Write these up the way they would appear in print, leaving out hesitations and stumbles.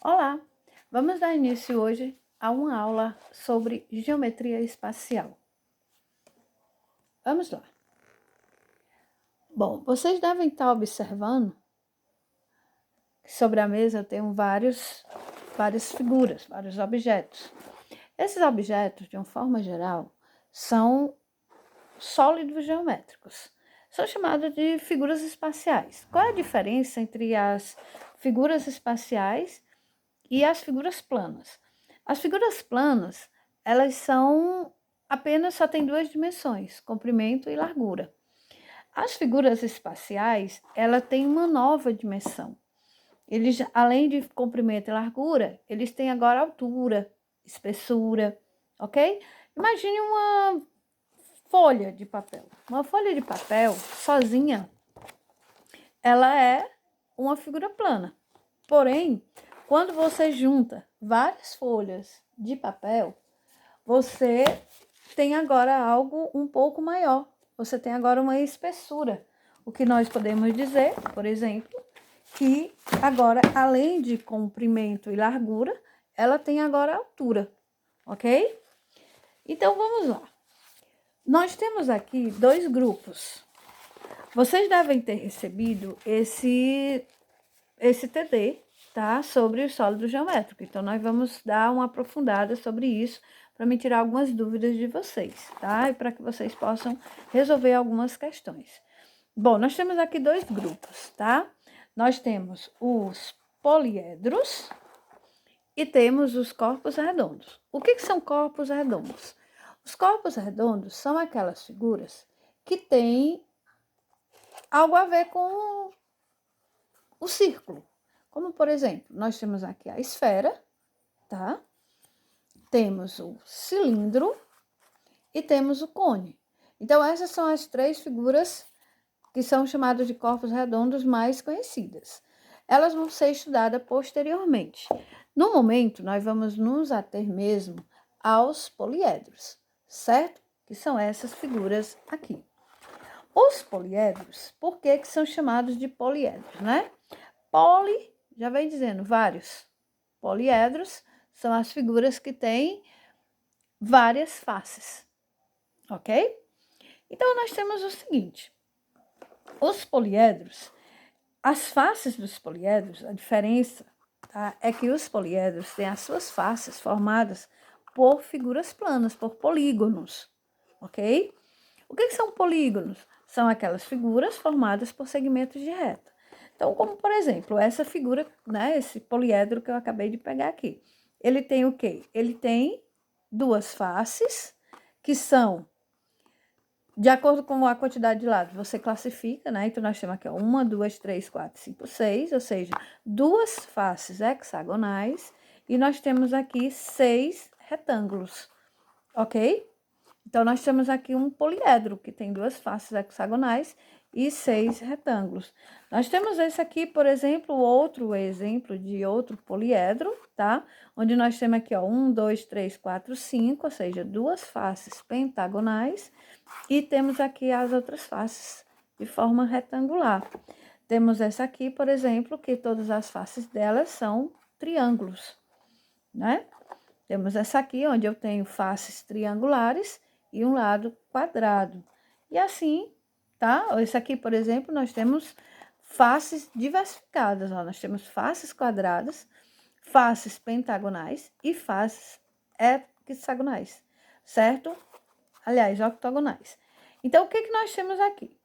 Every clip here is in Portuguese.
Olá, vamos dar início hoje a uma aula sobre geometria espacial. Vamos lá. Bom, vocês devem estar observando que sobre a mesa eu tenho várias figuras, vários objetos. Esses objetos, de uma forma geral, são sólidos geométricos. São chamados de figuras espaciais. Qual é a diferença entre as figuras espaciais e as figuras planas? As figuras planas, elas só tem duas dimensões, comprimento e largura. As figuras espaciais, ela tem uma nova dimensão. Eles, além de comprimento e largura, eles têm agora altura, espessura, ok? Imagine uma folha de papel. Uma folha de papel, sozinha, ela é uma figura plana. Porém, quando você junta várias folhas de papel, você tem agora algo um pouco maior. Você tem agora uma espessura. O que nós podemos dizer, por exemplo, que agora, além de comprimento e largura, ela tem agora altura, ok? Então, vamos lá. Nós temos aqui dois grupos. Vocês devem ter recebido esse TD, tá? Sobre o sólido geométrico. Então, nós vamos dar uma aprofundada sobre isso para me tirar algumas dúvidas de vocês, tá? E para que vocês possam resolver algumas questões. Bom, nós temos aqui dois grupos, tá? Nós temos os poliedros e temos os corpos redondos. O que são corpos redondos? Os corpos redondos são aquelas figuras que têm algo a ver com o círculo. Como, por exemplo, nós temos aqui a esfera, tá? Temos o cilindro e temos o cone. Então, essas são as três figuras que são chamadas de corpos redondos mais conhecidas. Elas vão ser estudadas posteriormente. No momento, nós vamos nos ater mesmo aos poliedros, certo? Que são essas figuras aqui. Os poliedros, por que são chamados de poliedros, né? Poli, já vem dizendo, vários. Poliedros são as figuras que têm várias faces, ok? Então, nós temos o seguinte. Os poliedros, as faces dos poliedros, a diferença, tá, é que os poliedros têm as suas faces formadas por figuras planas, por polígonos, ok? O que são polígonos? São aquelas figuras formadas por segmentos de reta. Então, como por exemplo, essa figura, né, esse poliedro que eu acabei de pegar aqui. Ele tem o quê? Ele tem duas faces, que são, de acordo com a quantidade de lados, você classifica, né? Então, nós temos aqui, ó, 1, 2, 3, 4, 5, 6, ou seja, duas faces hexagonais, e nós temos aqui 6 retângulos, ok? Então, nós temos aqui um poliedro, que tem duas faces hexagonais e 6 retângulos. Nós temos esse aqui, por exemplo, outro exemplo de outro poliedro, tá? Onde nós temos aqui, ó, 1, 2, 3, 4, 5, ou seja, duas faces pentagonais, e temos aqui as outras faces de forma retangular. Temos essa aqui, por exemplo, que todas as faces delas são triângulos, né? Temos essa aqui, onde eu tenho faces triangulares e um lado quadrado. E assim, tá? Esse aqui, por exemplo, nós temos faces diversificadas, ó. Nós temos faces quadradas, faces pentagonais e faces hexagonais, certo? Aliás, octogonais. Então, o que nós temos aqui?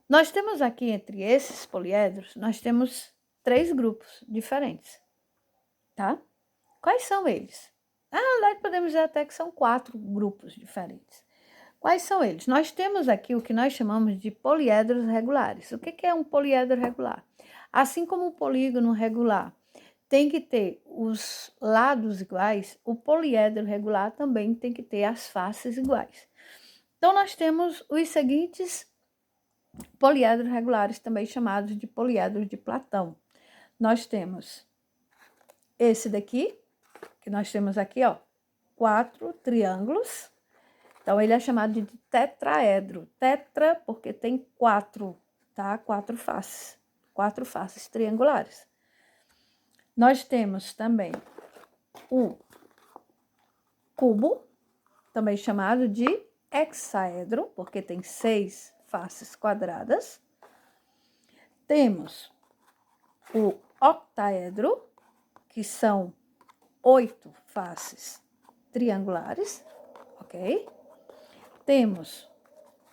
Nós temos aqui, entre esses poliedros, nós temos 3 grupos diferentes, tá? Quais são eles? Na realidade, podemos dizer até que são 4 grupos diferentes. Quais são eles? Nós temos aqui o que nós chamamos de poliedros regulares. O que é um poliedro regular? Assim como o polígono regular tem que ter os lados iguais, o poliedro regular também tem que ter as faces iguais. Então, nós temos os seguintes poliedros regulares, também chamados de poliedros de Platão. Nós temos esse daqui, que nós temos aqui, ó, 4 triângulos. Então, ele é chamado de tetraedro. Tetra, porque tem 4, tá? 4 faces triangulares. Nós temos também o cubo, também chamado de hexaedro, porque tem 6 faces quadradas. Temos o octaedro, que são 8 faces triangulares, ok? Temos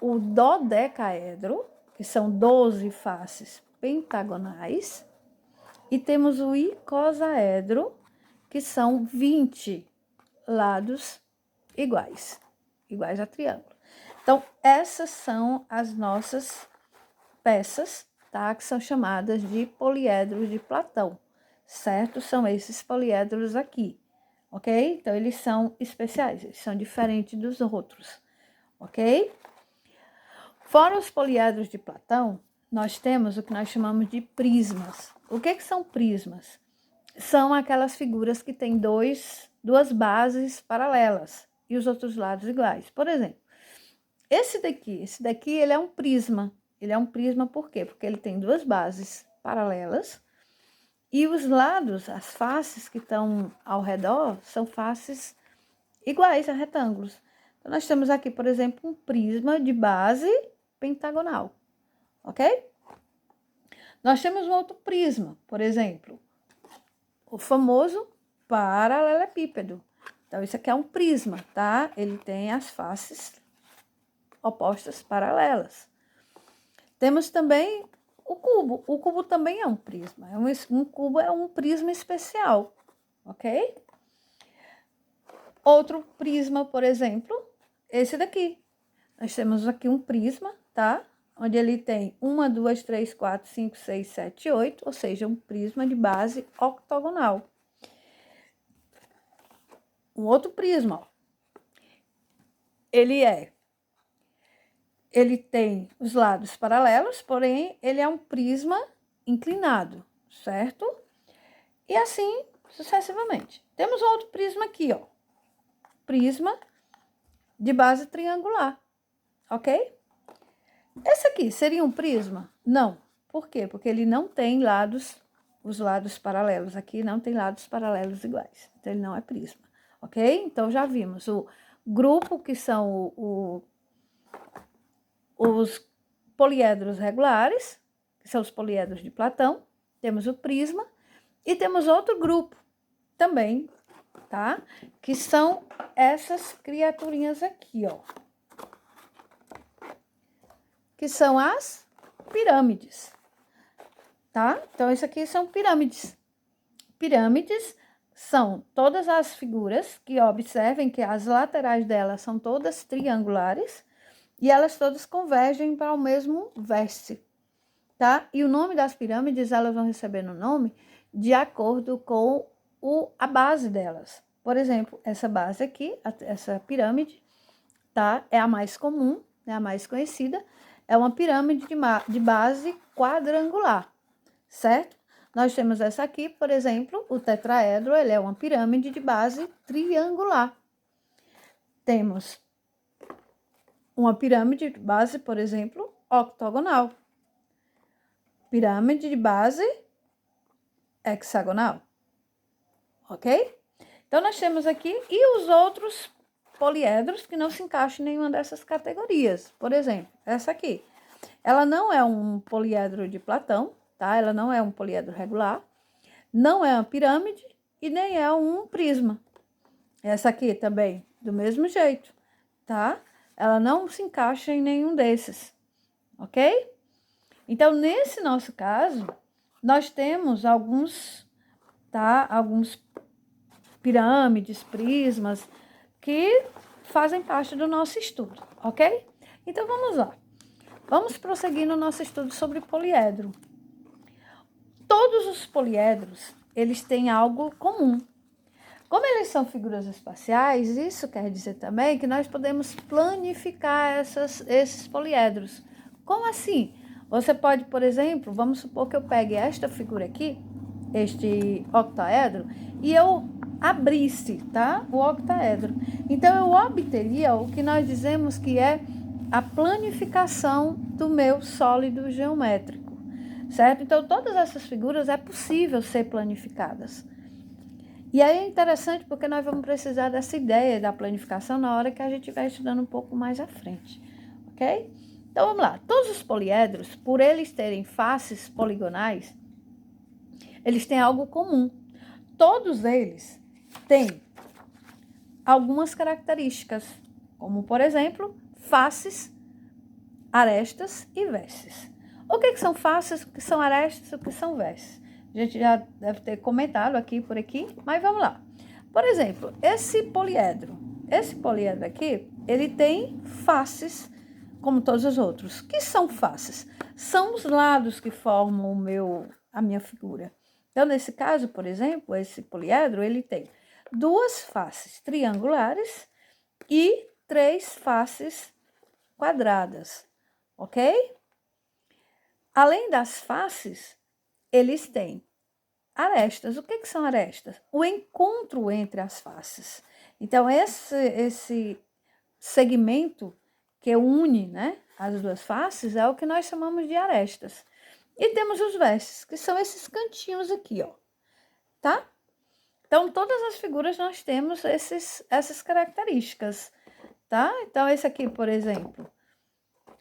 o dodecaedro, que são 12 faces pentagonais. E temos o icosaedro, que são 20 lados iguais a triângulo. Então, essas são as nossas peças, tá? Que são chamadas de poliedros de Platão, certo? São esses poliedros aqui, ok? Então, eles são especiais, eles são diferentes dos outros, ok? Fora os poliedros de Platão, nós temos o que nós chamamos de prismas. O que são prismas? São aquelas figuras que têm duas bases paralelas e os outros lados iguais. Por exemplo, esse daqui ele é um prisma. Ele é um prisma por quê? Porque ele tem duas bases paralelas e os lados, as faces que estão ao redor, são faces iguais a retângulos. Então, nós temos aqui, por exemplo, um prisma de base pentagonal, ok? Nós temos um outro prisma, por exemplo, o famoso paralelepípedo. Então, isso aqui é um prisma, tá? Ele tem as faces opostas paralelas. Temos também o cubo. O cubo também é um prisma. Um cubo é um prisma especial, ok? Outro prisma, por exemplo, esse daqui. Nós temos aqui um prisma, tá? Onde ele tem 1, 2, 3, 4, 5, 6, 7, 8, ou seja, um prisma de base octogonal. Um outro prisma, ó. Ele tem os lados paralelos, porém, ele é um prisma inclinado, certo? E assim, sucessivamente. Temos outro prisma aqui, ó. Prisma de base triangular, ok? Esse aqui seria um prisma? Não. Por quê? Porque ele não tem os lados paralelos aqui não tem lados paralelos iguais. Então, ele não é prisma, ok? Então, já vimos o grupo, que são os poliedros regulares, que são os poliedros de Platão. Temos o prisma e temos outro grupo também, tá? Que são essas criaturinhas aqui, ó. Que são as pirâmides, tá? Então, isso aqui são pirâmides. Pirâmides são todas as figuras que observem que as laterais delas são todas triangulares e elas todas convergem para o mesmo vértice, tá? E o nome das pirâmides, elas vão recebendo o nome de acordo com a base delas. Por exemplo, essa base aqui, essa pirâmide, tá? É a mais comum, é a mais conhecida. É uma pirâmide de base quadrangular, certo? Nós temos essa aqui, por exemplo, o tetraedro, ele é uma pirâmide de base triangular. Temos uma pirâmide de base, por exemplo, octogonal. Pirâmide de base hexagonal, ok? Então, nós temos aqui, e os outros poliedros que não se encaixam em nenhuma dessas categorias. Por exemplo, essa aqui. Ela não é um poliedro de Platão, tá? Ela não é um poliedro regular, não é uma pirâmide e nem é um prisma. Essa aqui também, do mesmo jeito, tá? Ela não se encaixa em nenhum desses, ok? Então, nesse nosso caso, nós temos alguns pirâmides, prismas, que fazem parte do nosso estudo, ok? Então, vamos lá. Vamos prosseguir no nosso estudo sobre poliedro. Todos os poliedros, eles têm algo comum. Como eles são figuras espaciais, isso quer dizer também que nós podemos planificar esses poliedros. Como assim? Você pode, por exemplo, vamos supor que eu pegue esta figura aqui, este octaedro, e eu abrisse, tá? O octaedro. Então, eu obteria o que nós dizemos que é a planificação do meu sólido geométrico. certo? Então, todas essas figuras é possível ser planificadas. E aí é interessante porque nós vamos precisar dessa ideia da planificação na hora que a gente estiver estudando um pouco mais à frente, ok? Então, vamos lá. Todos os poliedros, por eles terem faces poligonais, eles têm algo comum. Todos eles têm algumas características, como, por exemplo, faces, arestas e vésses. O que são faces, o que são arestas, o que são vésses? A gente já deve ter comentado aqui por aqui, mas vamos lá. Por exemplo, esse poliedro aqui, ele tem faces, como todos os outros. O que são faces? São os lados que formam a minha figura. Então, nesse caso, por exemplo, esse poliedro, ele tem 2 faces triangulares e 3 faces quadradas, ok? Além das faces, eles têm arestas. O que são arestas? O encontro entre as faces. Então, esse segmento que une, né, as 2 faces é o que nós chamamos de arestas. E temos os vértices, que são esses cantinhos aqui, ó, tá? Então, todas as figuras nós temos essas características, tá? Então, esse aqui, por exemplo,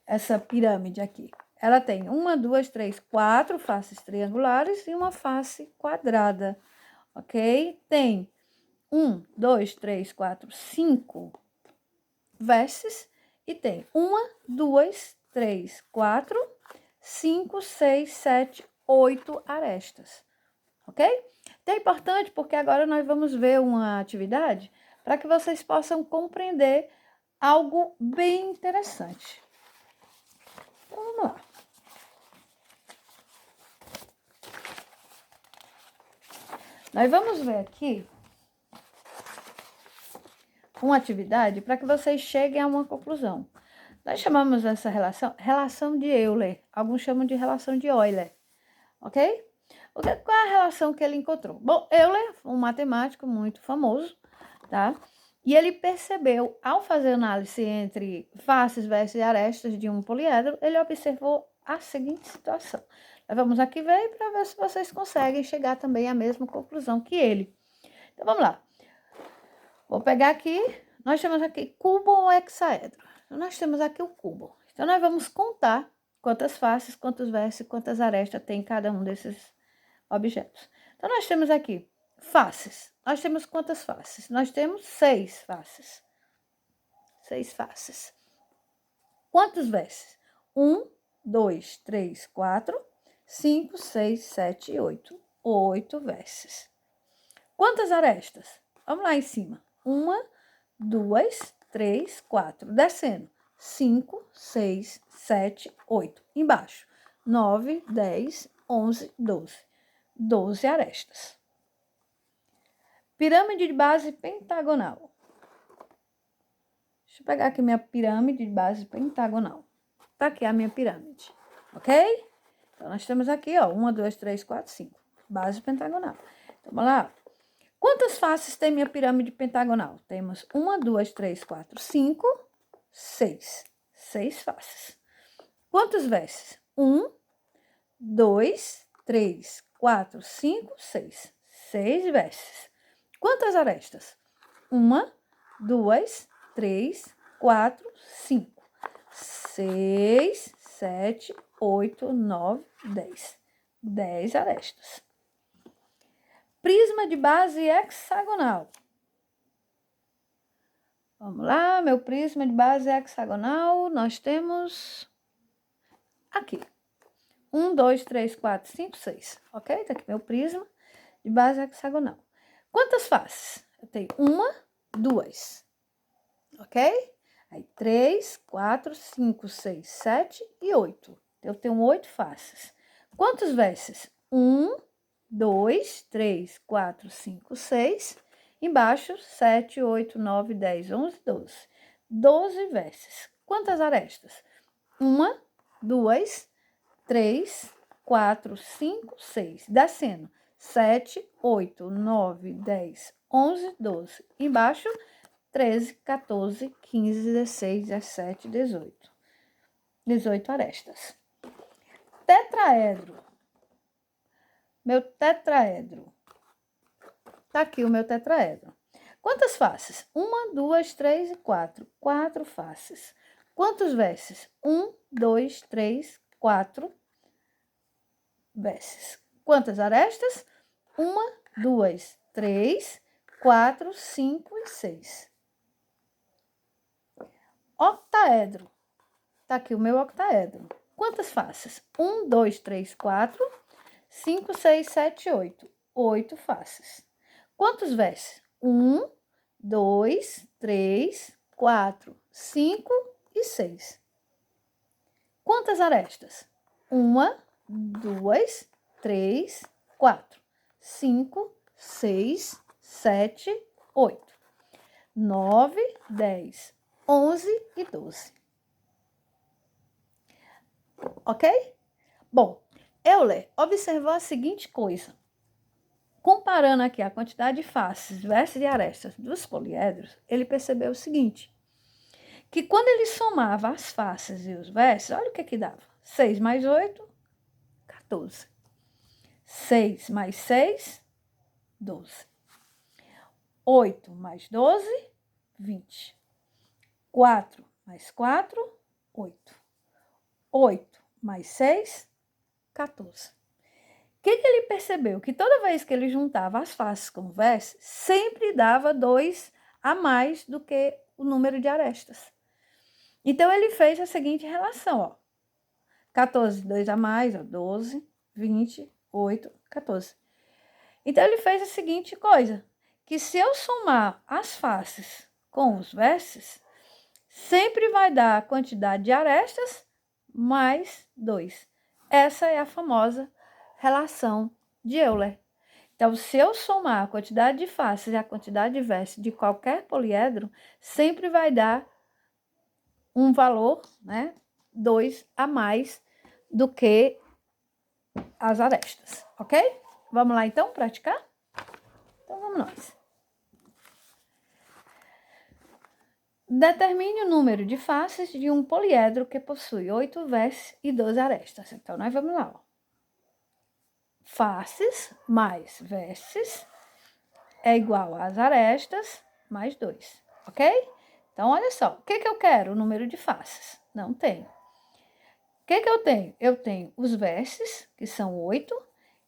essa pirâmide aqui, ela tem 1, 2, 3, 4 faces triangulares e uma face quadrada, ok? Tem 1, 2, 3, 4, 5 vértices e tem 1, 2, 3, 4, 5, 6, 7, 8 arestas, ok? Então é importante porque agora nós vamos ver uma atividade para que vocês possam compreender algo bem interessante. Então, vamos lá. Nós vamos ver aqui uma atividade para que vocês cheguem a uma conclusão. Nós chamamos essa relação de Euler. Alguns chamam de relação de Euler, ok? Qual é a relação que ele encontrou? Bom, Euler, um matemático muito famoso, tá? E ele percebeu, ao fazer análise entre faces, vértices e arestas de um poliedro, ele observou a seguinte situação. Nós vamos aqui ver para ver se vocês conseguem chegar também à mesma conclusão que ele. Então, vamos lá. Vou pegar aqui, nós temos aqui cubo ou hexaedro. Então, nós temos aqui o cubo. Então, nós vamos contar quantas faces, quantos vértices, quantas arestas tem cada um desses objetos. Então, nós temos aqui faces. Nós temos quantas faces? Nós temos 6 faces. 6 faces. Quantos vértices? 1, 2, 3, 4, 5, 6, 7 e 8. 8 vértices. Quantas arestas? Vamos lá em cima. 1, 2, 3, 4. Descendo. 5, 6, 7, 8. Embaixo. 9, 10, 11, 12. 12 arestas. Pirâmide de base pentagonal. Deixa eu pegar aqui minha pirâmide de base pentagonal. Tá aqui a minha pirâmide, ok? Então, nós temos aqui, ó, 1, 2, 3, 4, 5. Base pentagonal. Então, vamos lá. Quantas faces tem minha pirâmide pentagonal? Temos 1, 2, 3, 4, 5, 6. 6 faces. Quantos vértices? 1, 2, 3, 4, 5, 6. 6 vértices. Quantas arestas? 1, 2, 3, 4, 5. 6, 7, 8, 9, 10. 10 arestas. Prisma de base hexagonal. Vamos lá, meu prisma de base hexagonal, nós temos aqui. 1, 2, 3, 4, 5, 6. Ok? Tá aqui meu prisma de base hexagonal. Quantas faces? Eu tenho 1, 2. Ok? Aí 3, 4, 5, 6, 7 e 8. Eu tenho 8 faces. Quantos vértices? 1, 2, 3, 4, 5, 6. Embaixo, 7, 8, 9, 10, 11, 12. 12 vértices. Quantas arestas? 1, 2, 3, 4, 5, 6. Descendo. 7, 8, 9, 10, 11, 12. Embaixo, 13, 14, 15, 16, 17, 18. 18 arestas. Tetraedro. meu tetraedro. Tá aqui o meu tetraedro. Quantas faces? 1, 2, 3 e 4. 4 faces. Quantos versos? 1, 2, 3, 4 versos. Quantas arestas? 1, 2, 3, 4, 5 e 6. Octaedro. Tá aqui o meu octaedro. Quantas faces? 1, 2, 3, 4, 5, 6, 7, 8. 8 faces. Quantos versos? 1, 2, 3, 4, 5 e 6. Quantas arestas? 1, 2, 3, 4, 5, 6, 7, 8, 9, 10, 11 e 12. Ok? Bom, Euler observou a seguinte coisa. Comparando aqui a quantidade de faces, versos e arestas dos poliedros, ele percebeu o seguinte, que quando ele somava as faces e os versos, olha o que dava. 6 mais 8, 14. 6 mais 6, 12. 8 mais 12, 20. 4 mais 4, 8. 8 mais 6, 14. O que ele percebeu? Que toda vez que ele juntava as faces com o verso, sempre dava 2 a mais do que o número de arestas. Então, ele fez a seguinte relação, ó. 14, 2 a mais, ó, 12, 20, 8, 14. Então, ele fez a seguinte coisa, que se eu somar as faces com os versos, sempre vai dar a quantidade de arestas mais 2. Essa é a famosa relação de Euler. Então, se eu somar a quantidade de faces e a quantidade de versos de qualquer poliedro, sempre vai dar um valor, né, 2 a mais do que as arestas, ok? Vamos lá, então, praticar? Então, vamos nós. Determine o número de faces de um poliedro que possui 8 versos e 12 arestas. Então, nós vamos lá, ó. Faces mais versos é igual às arestas mais 2, ok? Então, olha só, o que eu quero? O número de faces. Não tenho. O que eu tenho? Eu tenho os versos, que são 8,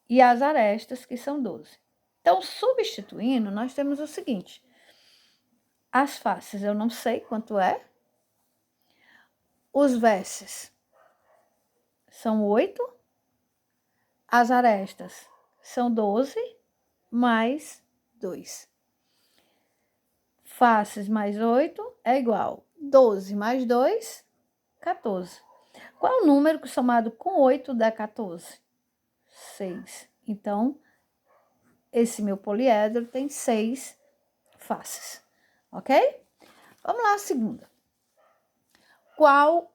e as arestas, que são 12. Então, substituindo, nós temos o seguinte. As faces eu não sei quanto é. Os versos são 8. As arestas são 12, mais 2. Faces mais 8 é igual 12 mais 2, 14. Qual o número que somado com 8 dá 14? 6. Então, esse meu poliedro tem 6 faces, ok? Vamos lá, a segunda. Qual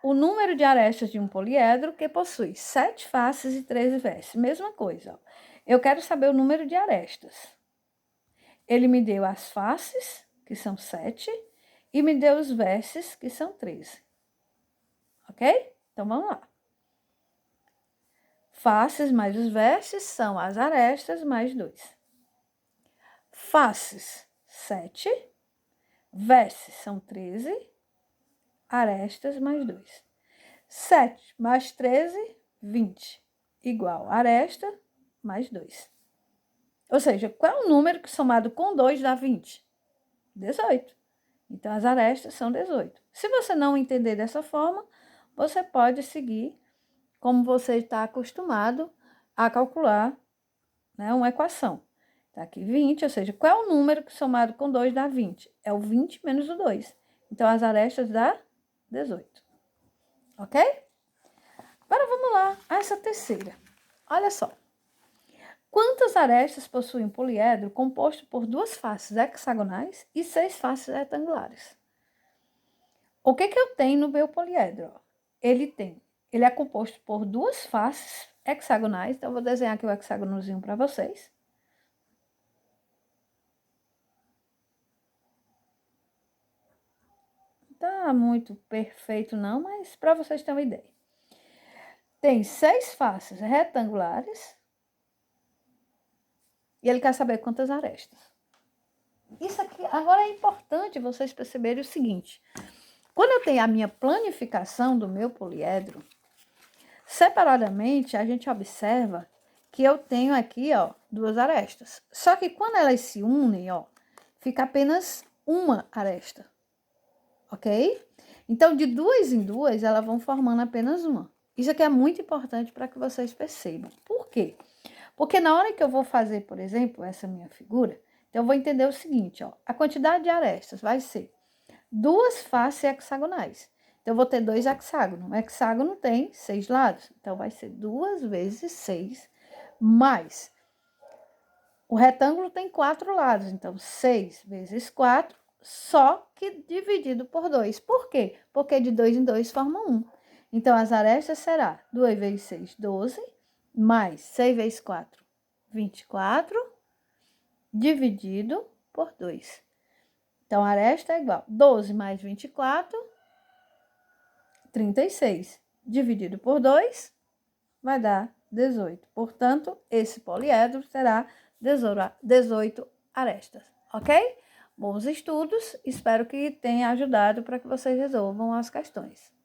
o número de arestas de um poliedro que possui 7 faces e 13 versos? Mesma coisa, ó. Eu quero saber o número de arestas. Ele me deu as faces, que são 7, e me deu os versos, que são 13. Ok? Então, vamos lá. Faces mais os versos são as arestas mais 2. Faces, 7. Versos são 13. Arestas mais 2. 7 mais 13, 20. Igual aresta mais 2. Ou seja, qual é o número que somado com 2 dá 20? 18. Então, as arestas são 18. Se você não entender dessa forma, você pode seguir como você está acostumado a calcular, né, uma equação. Está aqui 20, ou seja, qual é o número que somado com 2 dá 20? É o 20 menos o 2. Então, as arestas dá 18. Ok? Agora, vamos lá a essa terceira. Olha só. Quantas arestas possui um poliedro composto por 2 faces hexagonais e 6 faces retangulares? O que eu tenho no meu poliedro? Ele é composto por 2 faces hexagonais. Então, eu vou desenhar aqui o hexágonozinho para vocês. Tá muito perfeito não, mas para vocês terem uma ideia. Tem 6 faces retangulares E ele quer saber quantas arestas. Isso aqui, agora é importante vocês perceberem o seguinte. Quando eu tenho a minha planificação do meu poliedro, separadamente a gente observa que eu tenho aqui, ó, 2 arestas. Só que quando elas se unem, ó, fica apenas uma aresta. Ok? Então, de 2 em 2, elas vão formando apenas uma. Isso aqui é muito importante para que vocês percebam. Por quê? Porque na hora que eu vou fazer, por exemplo, essa minha figura, então eu vou entender o seguinte, ó. A quantidade de arestas vai ser 2 faces hexagonais. Então, eu vou ter 2 hexágonos. O hexágono tem 6 lados. Então, vai ser 2 vezes 6 mais. O retângulo tem 4 lados. Então, 6 vezes 4, só que dividido por 2. Por quê? Porque de 2 em 2 forma 1. Então, as arestas será 2 vezes 6, 12, mais 6 vezes 4, 24, dividido por 2. Então, a aresta é igual 12 mais 24, 36. Dividido por 2, vai dar 18. Portanto, esse poliedro terá 18 arestas, ok? Bons estudos, espero que tenha ajudado para que vocês resolvam as questões.